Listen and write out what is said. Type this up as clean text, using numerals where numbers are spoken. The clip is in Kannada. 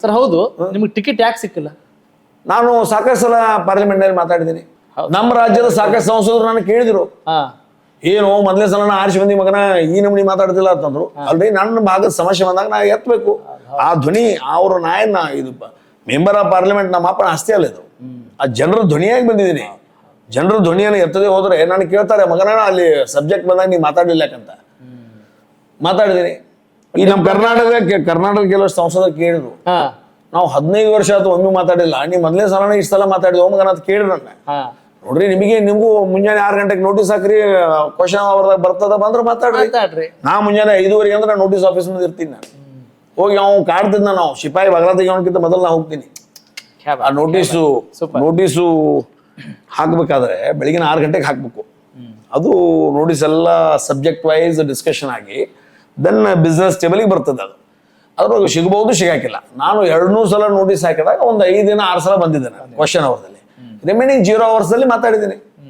ಸರ್ ಹೌದು, ನಿಮಗೆ ಟಿಕೆಟ್ ಯಾಕೆ ಸಿಕ್ಕಿಲ್ಲ? ನಾನು ಸಾಕಷ್ಟು ಸಲ ಪಾರ್ಲಿಮೆಂಟ್ ನಲ್ಲಿ ಮಾತಾಡಿದ್ದೀನಿ. ನಮ್ಮ ರಾಜ್ಯದ ಸಾಕಷ್ಟು ಸಂಸದರು ನಾನು ಕೇಳಿದ್ರು, ಏನು ಮೊದಲೇ ಸಲ ಆರಿಸಿ ಬಂದಿ ಮಗನ ಈ ನಮ್ನಿ ಮಾತಾಡ್ತಿಲ್ಲ ಅಂತಂದ್ರು. ಅಲ್ರಿ ನನ್ನ ಭಾಗದ ಸಮಸ್ಯೆ ಬಂದಾಗ ನಾ ಎತ್ತಬೇಕು ಆ ಧ್ವನಿ. ಅವ್ರ ನಾಯನ್ನ ಇದು ಮೆಂಬರ್ ಆಫ್ ಪಾರ್ಲಿಮೆಂಟ್ ನಮ್ಮ ಅಪ್ಪನ ಆಸ್ತಿ ಅಲ್ಲ ಇದು. ಆ ಜನರ ಧ್ವನಿಯಾಗಿ ಬಂದಿದ್ದೀನಿ. ಜನರ ಧ್ವನಿಯನ್ನು ಎತ್ತದೇ ಹೋದ್ರೆ ನಾನು ಕೇಳ್ತಾರೆ, ಮಗನ ಅಲ್ಲಿ ಸಬ್ಜೆಕ್ಟ್ ಬಂದಾಗ ನೀವು ಮಾತಾಡಲಿಲ್ಲ ಯಾಕಂತ ಮಾತಾಡಿದ್ದೀನಿ. ಈ ನಮ್ಮ ಕರ್ನಾಟಕ ಕೆಲವು ಸಂಸದರು ಕೇಳಿದ್ರು, ನಾವು 15 ವರ್ಷ ಆಯ್ತು ಒಮ್ಮೆ ಮಾತಾಡಿಲ್ಲ, ನೀವು ಮೊದಲೇ ಸಲ ಇಷ್ಟು ಸಲ ಮಾತಾಡಿದ್ವಿ ಮಗನ ಅಂತ ಕೇಳಿದ್ರು ನನ್ನ. ನೋಡ್ರಿ ನಿಮಗೂ ಮುಂಜಾನೆ 6 ಗಂಟೆಗೆ ನೋಟಿಸ್ ಹಾಕ್ರಿ, ಕ್ವಶನ್ ಅವ್ರದಾಗ ಬರ್ತದ ಬಂದ್ರೆ ಮಾತಾಡ್ರಿ. ನಾ ಮುಂಜಾನೆ 5:15 ಅಂದ್ರೆ ನೋಟಿಸ್ ಆಫೀಸ್ ಮುಂದೆ ಇರ್ತೀನಿ. ನಾನು ಹೋಗಿ ಅವ್ನು ಕಾಡ್ತಿದ್ನ, ನಾವು ಶಿಪಾಯಿ ಬಗಲ ತೆಗಿಯೋಣಕ್ಕಿಂತ ಮೊದಲು ನಾ ಹೋಗ್ತೀನಿ. ಆ ನೋಟಿಸು ಹಾಕ್ಬೇಕಾದ್ರೆ ಬೆಳಿಗ್ಗೆ 6 ಗಂಟೆಗೆ ಹಾಕ್ಬೇಕು. ಅದು ನೋಟಿಸ್ ಎಲ್ಲ ಸಬ್ಜೆಕ್ಟ್ ವೈಸ್ ಡಿಸ್ಕಷನ್ ಆಗಿ ದೆನ್ ಬಿಸ್ನೆಸ್ ಟೇಬಲಿಗೆ ಬರ್ತದೆ. ಅದು ಅದ್ರೊಳಗೆ ಸಿಗಬಹುದು, ಸಿಗಾಕಿಲ್ಲ. ನಾನು 200 ಸಲ ನೋಟಿಸ್ ಹಾಕಿದಾಗ ಒಂದು 5 ದಿನ 6 ಸಲ ಬಂದಿದ್ದೇನೆ ಕ್ವಶನ್ ಅವರ್ದಲ್ಲಿ. ರಿಮೈನಿಂಗ್ 0 ಅವರ್ಸ್ ಅಲ್ಲಿ ಮಾತಾಡಿದ್ದೀನಿ.